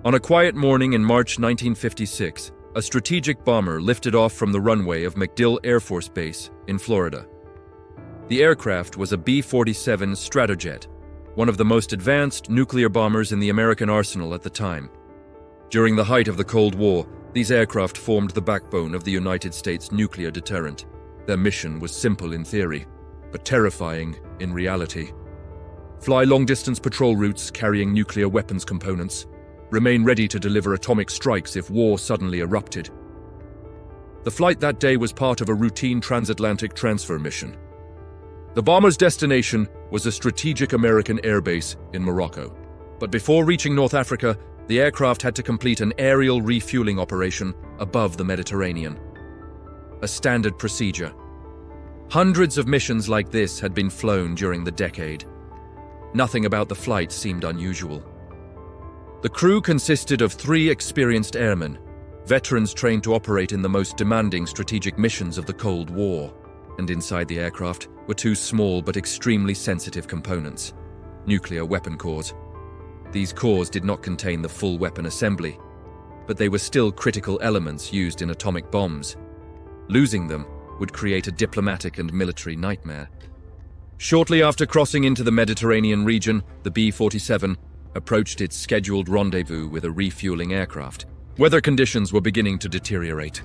On a quiet morning in March 1956, a strategic bomber lifted off from the runway of MacDill Air Force Base in Florida. The aircraft was a B-47 Stratojet, one of the most advanced nuclear bombers in the American arsenal at the time. During the height of the Cold War, these aircraft formed the backbone of the United States nuclear deterrent. Their mission was simple in theory, but terrifying in reality. Fly long-distance patrol routes carrying nuclear weapons components, remain ready to deliver atomic strikes if war suddenly erupted. The flight that day was part of a routine transatlantic transfer mission. The bomber's destination was a strategic American airbase in Morocco. But before reaching North Africa, the aircraft had to complete an aerial refueling operation above the Mediterranean. A standard procedure. Hundreds of missions like this had been flown during the decade. Nothing about the flight seemed unusual. The crew consisted of 3 experienced airmen, veterans trained to operate in the most demanding strategic missions of the Cold War. And inside the aircraft were 2 small but extremely sensitive components: nuclear weapon cores. These cores did not contain the full weapon assembly, but they were still critical elements used in atomic bombs. Losing them would create a diplomatic and military nightmare. Shortly after crossing into the Mediterranean region, the B-47 approached its scheduled rendezvous with a refueling aircraft. Weather conditions were beginning to deteriorate.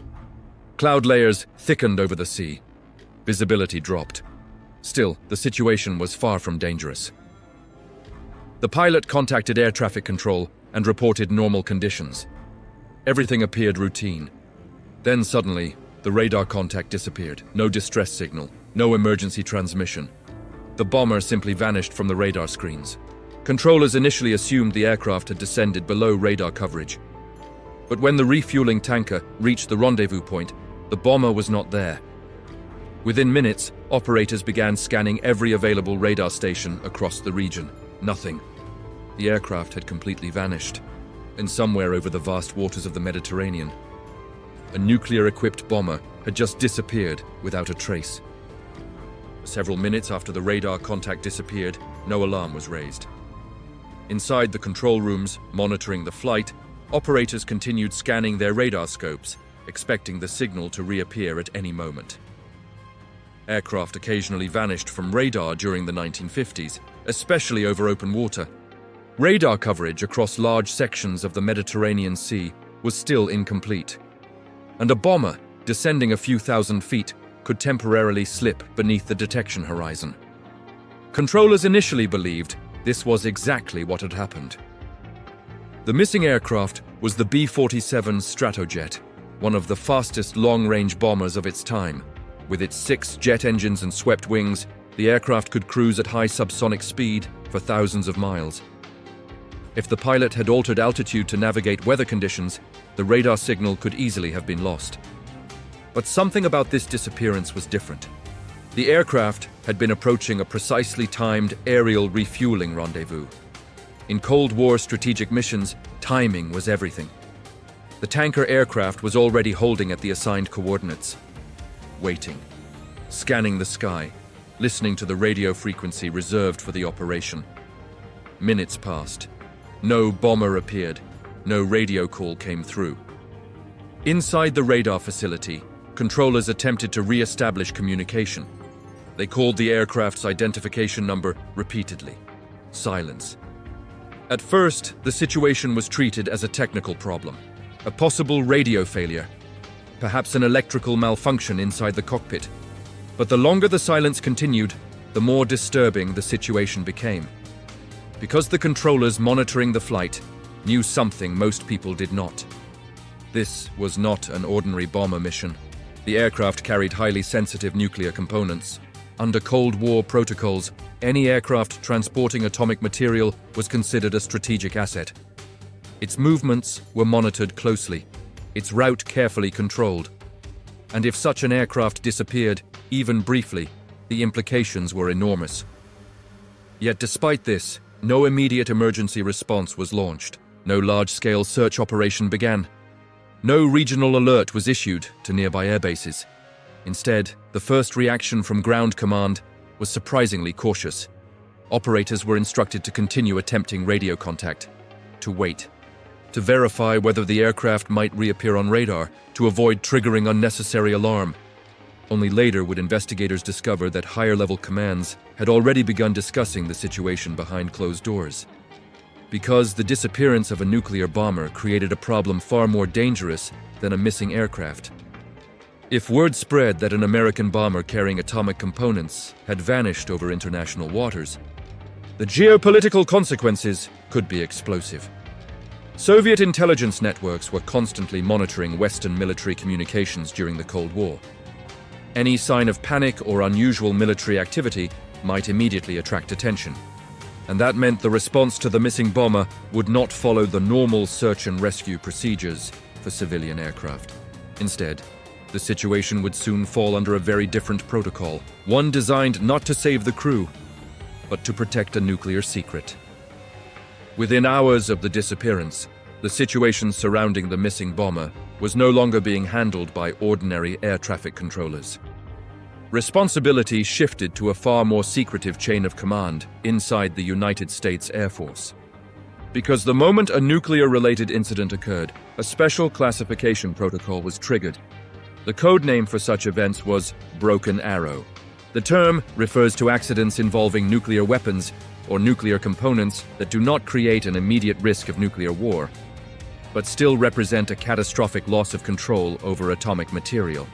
Cloud layers thickened over the sea. Visibility dropped. Still, the situation was far from dangerous. The pilot contacted air traffic control and reported normal conditions. Everything appeared routine. Then suddenly, the radar contact disappeared. No distress signal, no emergency transmission. The bomber simply vanished from the radar screens. Controllers initially assumed the aircraft had descended below radar coverage. But when the refueling tanker reached the rendezvous point, the bomber was not there. Within minutes, operators began scanning every available radar station across the region. Nothing. The aircraft had completely vanished, and somewhere over the vast waters of the Mediterranean, a nuclear-equipped bomber had just disappeared without a trace. Several minutes after the radar contact disappeared, no alarm was raised. Inside the control rooms, monitoring the flight, operators continued scanning their radar scopes, expecting the signal to reappear at any moment. Aircraft occasionally vanished from radar during the 1950s, especially over open water. Radar coverage across large sections of the Mediterranean Sea was still incomplete, and a bomber, descending a few thousand feet, could temporarily slip beneath the detection horizon. Controllers initially believed this was exactly what had happened. The missing aircraft was the B-47 Stratojet, one of the fastest long-range bombers of its time. With its 6 jet engines and swept wings, the aircraft could cruise at high subsonic speed for thousands of miles. If the pilot had altered altitude to navigate weather conditions, the radar signal could easily have been lost. But something about this disappearance was different. The aircraft had been approaching a precisely timed aerial refueling rendezvous. In Cold War strategic missions, timing was everything. The tanker aircraft was already holding at the assigned coordinates, waiting, scanning the sky, listening to the radio frequency reserved for the operation. Minutes passed. No bomber appeared. No radio call came through. Inside the radar facility, controllers attempted to re-establish communication. They called the aircraft's identification number repeatedly. Silence. At first, the situation was treated as a technical problem, a possible radio failure, perhaps an electrical malfunction inside the cockpit. But the longer the silence continued, the more disturbing the situation became. Because the controllers monitoring the flight knew something most people did not. This was not an ordinary bomber mission. The aircraft carried highly sensitive nuclear components. Under Cold War protocols, any aircraft transporting atomic material was considered a strategic asset. Its movements were monitored closely, its route carefully controlled. And if such an aircraft disappeared, even briefly, the implications were enormous. Yet despite this, no immediate emergency response was launched. No large-scale search operation began. No regional alert was issued to nearby airbases. Instead, the first reaction from ground command was surprisingly cautious. Operators were instructed to continue attempting radio contact, to wait. to verify whether the aircraft might reappear on radar, to avoid triggering unnecessary alarm. Only later would investigators discover that higher-level commands had already begun discussing the situation behind closed doors. Because the disappearance of a nuclear bomber created a problem far more dangerous than a missing aircraft. If word spread that an American bomber carrying atomic components had vanished over international waters, the geopolitical consequences could be explosive. Soviet intelligence networks were constantly monitoring Western military communications during the Cold War. Any sign of panic or unusual military activity might immediately attract attention, and that meant the response to the missing bomber would not follow the normal search and rescue procedures for civilian aircraft. Instead, the situation would soon fall under a very different protocol, one designed not to save the crew, but to protect a nuclear secret. Within hours of the disappearance, the situation surrounding the missing bomber was no longer being handled by ordinary air traffic controllers. Responsibility shifted to a far more secretive chain of command inside the United States Air Force. Because the moment a nuclear-related incident occurred, a special classification protocol was triggered. The code name for such events was Broken Arrow. The term refers to accidents involving nuclear weapons or nuclear components that do not create an immediate risk of nuclear war, but still represent a catastrophic loss of control over atomic material.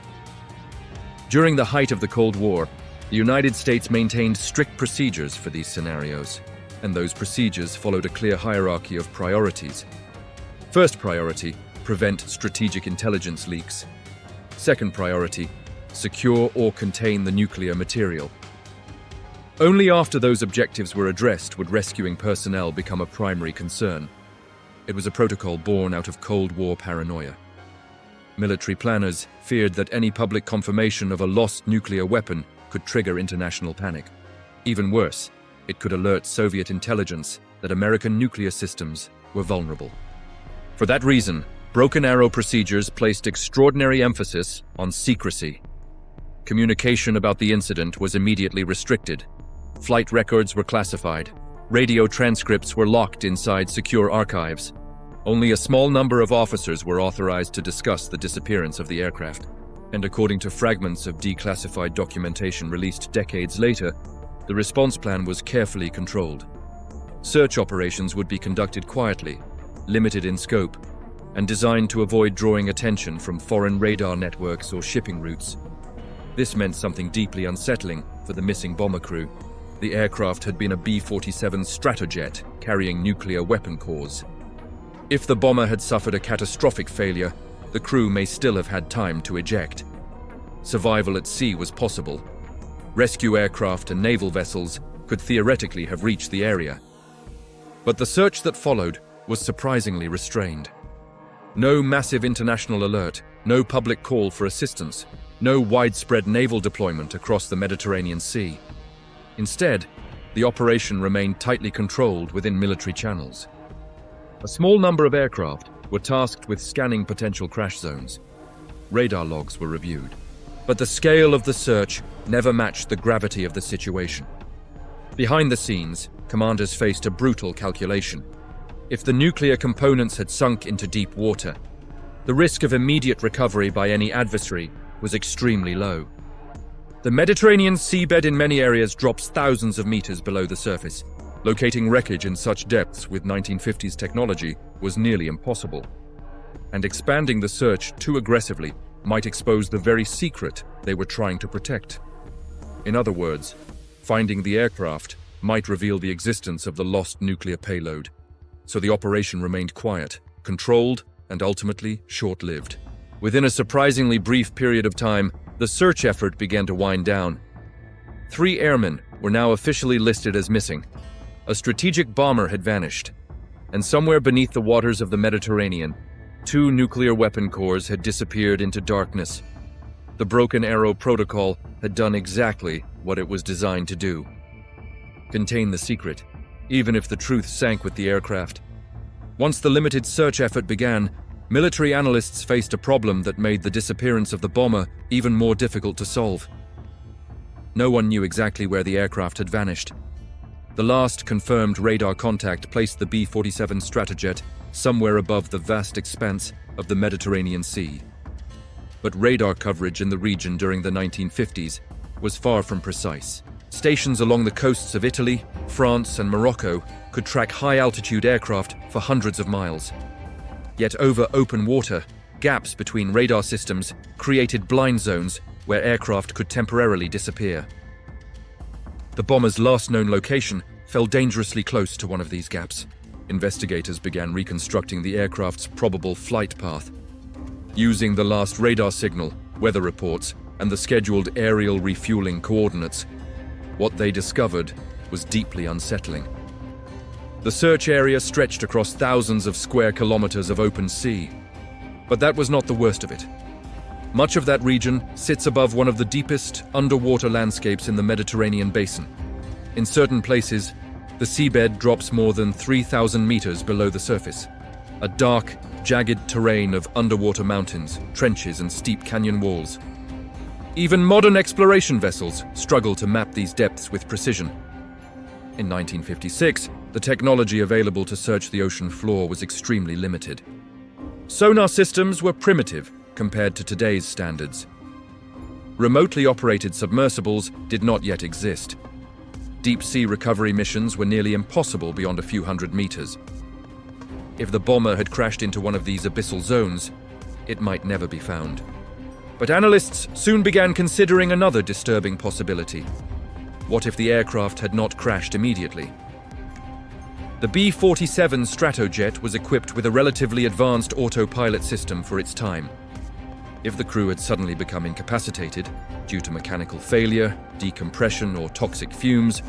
During the height of the Cold War, the United States maintained strict procedures for these scenarios, and those procedures followed a clear hierarchy of priorities. First priority, prevent strategic intelligence leaks. Second priority, secure or contain the nuclear material. Only after those objectives were addressed would rescuing personnel become a primary concern. It was a protocol born out of Cold War paranoia. Military planners feared that any public confirmation of a lost nuclear weapon could trigger international panic. Even worse, it could alert Soviet intelligence that American nuclear systems were vulnerable. For that reason, Broken Arrow procedures placed extraordinary emphasis on secrecy. Communication about the incident was immediately restricted. Flight records were classified. Radio transcripts were locked inside secure archives. Only a small number of officers were authorized to discuss the disappearance of the aircraft. And according to fragments of declassified documentation released decades later, the response plan was carefully controlled. Search operations would be conducted quietly, limited in scope, and designed to avoid drawing attention from foreign radar networks or shipping routes. This meant something deeply unsettling for the missing bomber crew. The aircraft had been a B-47 Stratojet carrying nuclear weapon cores. If the bomber had suffered a catastrophic failure, the crew may still have had time to eject. Survival at sea was possible. Rescue aircraft and naval vessels could theoretically have reached the area. But the search that followed was surprisingly restrained. No massive international alert, no public call for assistance, no widespread naval deployment across the Mediterranean Sea. Instead, the operation remained tightly controlled within military channels. A small number of aircraft were tasked with scanning potential crash zones. Radar logs were reviewed. But the scale of the search never matched the gravity of the situation. Behind the scenes, commanders faced a brutal calculation. If the nuclear components had sunk into deep water, the risk of immediate recovery by any adversary was extremely low. The Mediterranean seabed in many areas drops thousands of meters below the surface. Locating wreckage in such depths with 1950s technology was nearly impossible. And expanding the search too aggressively might expose the very secret they were trying to protect. In other words, finding the aircraft might reveal the existence of the lost nuclear payload. So the operation remained quiet, controlled, and ultimately short-lived. Within a surprisingly brief period of time, the search effort began to wind down. 3 airmen were now officially listed as missing. A strategic bomber had vanished, and somewhere beneath the waters of the Mediterranean, 2 nuclear weapon cores had disappeared into darkness. The Broken Arrow protocol had done exactly what it was designed to do: contain the secret, even if the truth sank with the aircraft. Once the limited search effort began, military analysts faced a problem that made the disappearance of the bomber even more difficult to solve. No one knew exactly where the aircraft had vanished. The last confirmed radar contact placed the B-47 Stratojet somewhere above the vast expanse of the Mediterranean Sea. But radar coverage in the region during the 1950s was far from precise. Stations along the coasts of Italy, France, and Morocco could track high-altitude aircraft for hundreds of miles. Yet over open water, gaps between radar systems created blind zones where aircraft could temporarily disappear. The bomber's last known location fell dangerously close to one of these gaps. Investigators began reconstructing the aircraft's probable flight path. Using the last radar signal, weather reports, and the scheduled aerial refueling coordinates, what they discovered was deeply unsettling. The search area stretched across thousands of square kilometers of open sea. But that was not the worst of it. Much of that region sits above one of the deepest underwater landscapes in the Mediterranean basin. In certain places, the seabed drops more than 3,000 meters below the surface. A dark, jagged terrain of underwater mountains, trenches, and steep canyon walls. Even modern exploration vessels struggle to map these depths with precision. In 1956, the technology available to search the ocean floor was extremely limited. Sonar systems were primitive compared to today's standards. Remotely operated submersibles did not yet exist. Deep-sea recovery missions were nearly impossible beyond a few hundred meters. If the bomber had crashed into one of these abyssal zones, it might never be found. But analysts soon began considering another disturbing possibility. What if the aircraft had not crashed immediately? The B-47 Stratojet was equipped with a relatively advanced autopilot system for its time. If the crew had suddenly become incapacitated due to mechanical failure, decompression, or toxic fumes,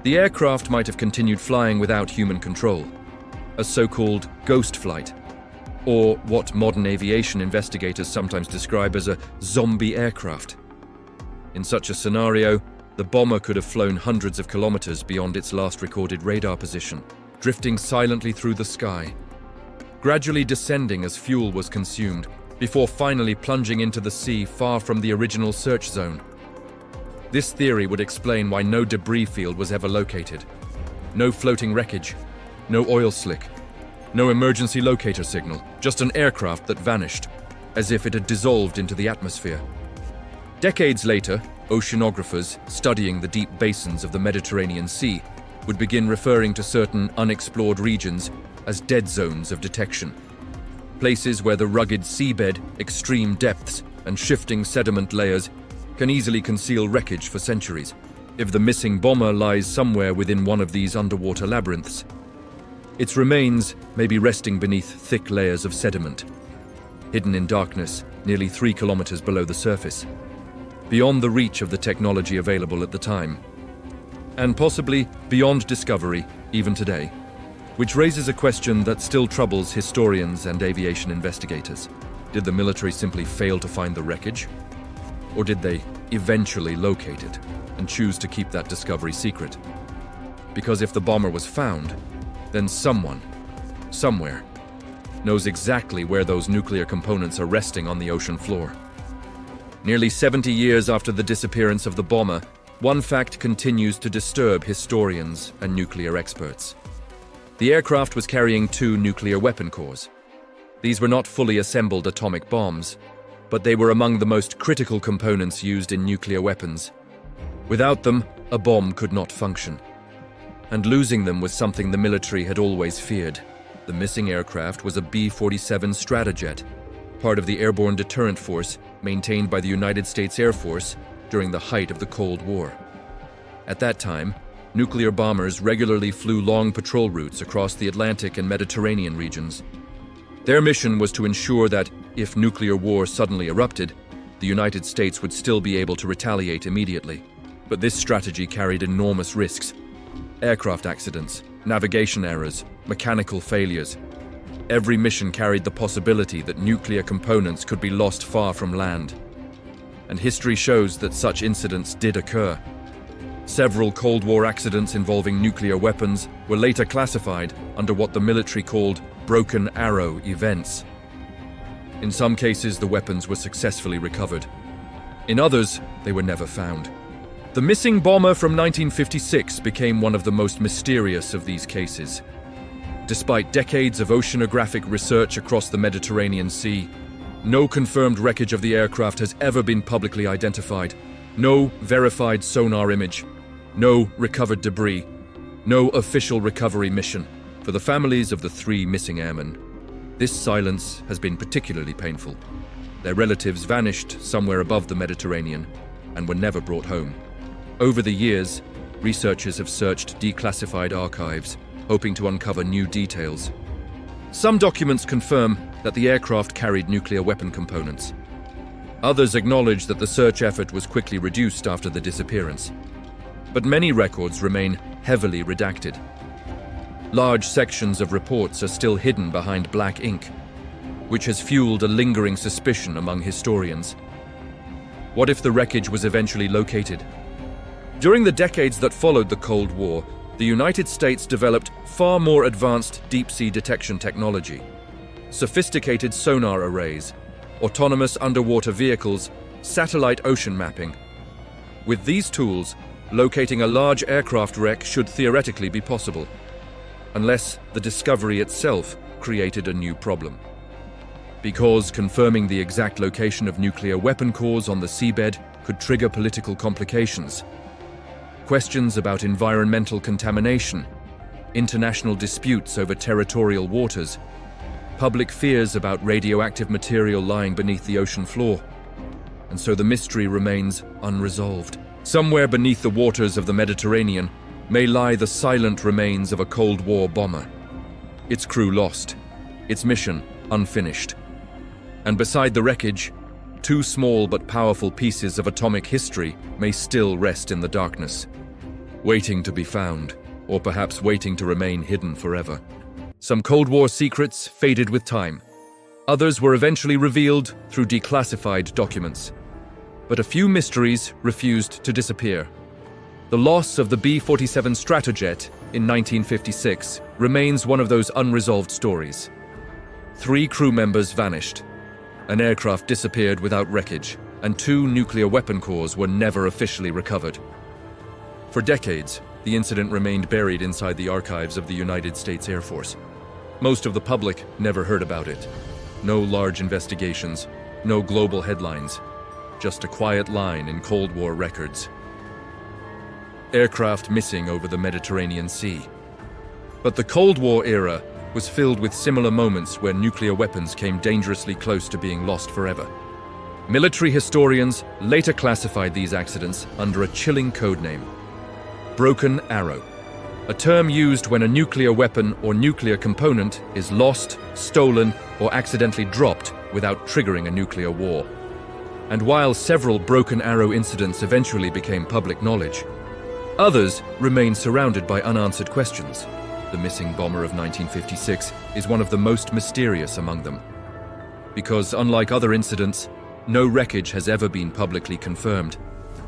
the aircraft might have continued flying without human control, a so-called ghost flight, or what modern aviation investigators sometimes describe as a zombie aircraft. In such a scenario, the bomber could have flown hundreds of kilometers beyond its last recorded radar position, drifting silently through the sky, gradually descending as fuel was consumed, before finally plunging into the sea far from the original search zone. This theory would explain why no debris field was ever located. No floating wreckage, no oil slick, no emergency locator signal, just an aircraft that vanished, as if it had dissolved into the atmosphere. Decades later, oceanographers studying the deep basins of the Mediterranean Sea would begin referring to certain unexplored regions as dead zones of detection. Places where the rugged seabed, extreme depths, and shifting sediment layers can easily conceal wreckage for centuries. If the missing bomber lies somewhere within one of these underwater labyrinths, its remains may be resting beneath thick layers of sediment, hidden in darkness nearly 3 kilometers below the surface, beyond the reach of the technology available at the time, and possibly beyond discovery even today, which raises a question that still troubles historians and aviation investigators. Did the military simply fail to find the wreckage? Or did they eventually locate it and choose to keep that discovery secret? Because if the bomber was found, then someone, somewhere, knows exactly where those nuclear components are resting on the ocean floor. Nearly 70 years after the disappearance of the bomber, one fact continues to disturb historians and nuclear experts. The aircraft was carrying 2 nuclear weapon cores. These were not fully assembled atomic bombs, but they were among the most critical components used in nuclear weapons. Without them, a bomb could not function. And losing them was something the military had always feared. The missing aircraft was a B-47 Stratojet, part of the airborne deterrent force maintained by the United States Air Force during the height of the Cold War. At that time, nuclear bombers regularly flew long patrol routes across the Atlantic and Mediterranean regions. Their mission was to ensure that, if nuclear war suddenly erupted, the United States would still be able to retaliate immediately. But this strategy carried enormous risks. Aircraft accidents, navigation errors, mechanical failures. Every mission carried the possibility that nuclear components could be lost far from land. And history shows that such incidents did occur. Several Cold War accidents involving nuclear weapons were later classified under what the military called broken arrow events. In some cases, the weapons were successfully recovered. In others, they were never found. The missing bomber from 1956 became one of the most mysterious of these cases. Despite decades of oceanographic research across the Mediterranean Sea, no confirmed wreckage of the aircraft has ever been publicly identified. No verified sonar image. No recovered debris. No official recovery mission. For the families of the 3 missing airmen, this silence has been particularly painful. Their relatives vanished somewhere above the Mediterranean and were never brought home. Over the years, researchers have searched declassified archives, hoping to uncover new details. Some documents confirm that the aircraft carried nuclear weapon components. Others acknowledge that the search effort was quickly reduced after the disappearance. But many records remain heavily redacted. Large sections of reports are still hidden behind black ink, which has fueled a lingering suspicion among historians. What if the wreckage was eventually located? During the decades that followed the Cold War, the United States developed far more advanced deep-sea detection technology. Sophisticated sonar arrays, autonomous underwater vehicles, satellite ocean mapping. With these tools, locating a large aircraft wreck should theoretically be possible, unless the discovery itself created a new problem. Because confirming the exact location of nuclear weapon cores on the seabed could trigger political complications. Questions about environmental contamination, international disputes over territorial waters, public fears about radioactive material lying beneath the ocean floor. And so the mystery remains unresolved. Somewhere beneath the waters of the Mediterranean may lie the silent remains of a Cold War bomber. Its crew lost, its mission unfinished. And beside the wreckage, 2 small but powerful pieces of atomic history may still rest in the darkness, waiting to be found, or perhaps waiting to remain hidden forever. Some Cold War secrets faded with time. Others were eventually revealed through declassified documents. But a few mysteries refused to disappear. The loss of the B-47 Stratojet in 1956 remains one of those unresolved stories. 3 crew members vanished. An aircraft disappeared without wreckage, and 2 nuclear weapon cores were never officially recovered. For decades, the incident remained buried inside the archives of the United States Air Force. Most of the public never heard about it. No large investigations, no global headlines, just a quiet line in Cold War records. Aircraft missing over the Mediterranean Sea. But the Cold War era was filled with similar moments where nuclear weapons came dangerously close to being lost forever. Military historians later classified these accidents under a chilling codename: broken arrow, a term used when a nuclear weapon or nuclear component is lost, stolen, or accidentally dropped without triggering a nuclear war. And while several broken arrow incidents eventually became public knowledge, others remain surrounded by unanswered questions. The missing bomber of 1956 is one of the most mysterious among them. Because unlike other incidents, no wreckage has ever been publicly confirmed,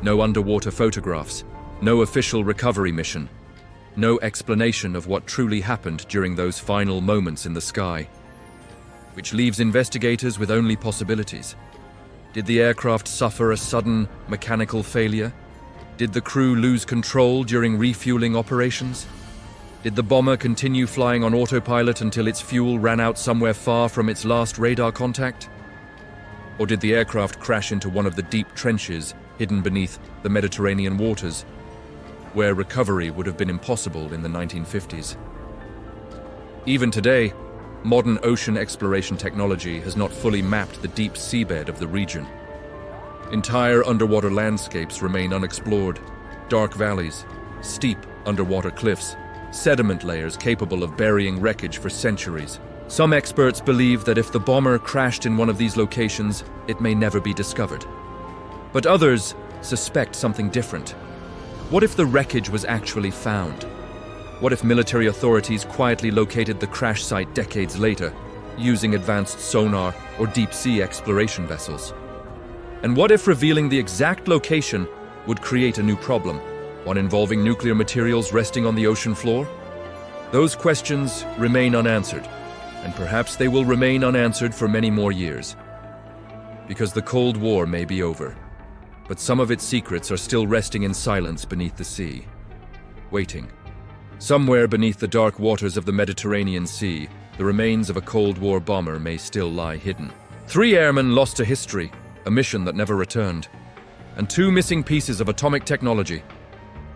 no underwater photographs, no official recovery mission, no explanation of what truly happened during those final moments in the sky, which leaves investigators with only possibilities. Did the aircraft suffer a sudden mechanical failure? Did the crew lose control during refueling operations? Did the bomber continue flying on autopilot until its fuel ran out somewhere far from its last radar contact? Or did the aircraft crash into one of the deep trenches hidden beneath the Mediterranean waters, where recovery would have been impossible in the 1950s? Even today, modern ocean exploration technology has not fully mapped the deep seabed of the region. Entire underwater landscapes remain unexplored: dark valleys, steep underwater cliffs, sediment layers capable of burying wreckage for centuries. Some experts believe that if the bomber crashed in one of these locations, it may never be discovered. But others suspect something different. What if the wreckage was actually found? What if military authorities quietly located the crash site decades later, using advanced sonar or deep-sea exploration vessels? And what if revealing the exact location would create a new problem, one involving nuclear materials resting on the ocean floor? Those questions remain unanswered, and perhaps they will remain unanswered for many more years. Because the Cold War may be over, but some of its secrets are still resting in silence beneath the sea, waiting Somewhere beneath the dark waters of the Mediterranean Sea, the remains of a Cold War bomber may still lie hidden. 3 airmen lost to history, a mission that never returned, and 2 missing pieces of atomic technology.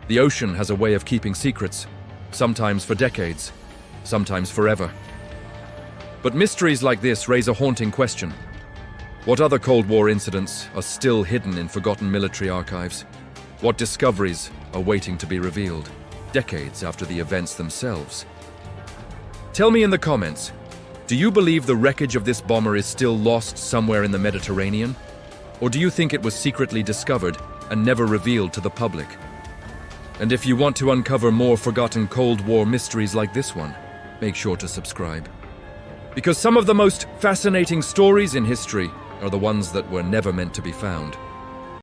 The ocean has a way of keeping secrets, sometimes for decades, sometimes forever. But mysteries like this raise a haunting question. What other Cold War incidents are still hidden in forgotten military archives? What discoveries are waiting to be revealed, decades after the events themselves? Tell me in the comments, do you believe the wreckage of this bomber is still lost somewhere in the Mediterranean? Or do you think it was secretly discovered and never revealed to the public? And if you want to uncover more forgotten Cold War mysteries like this one, make sure to subscribe. Because some of the most fascinating stories in history are the ones that were never meant to be found.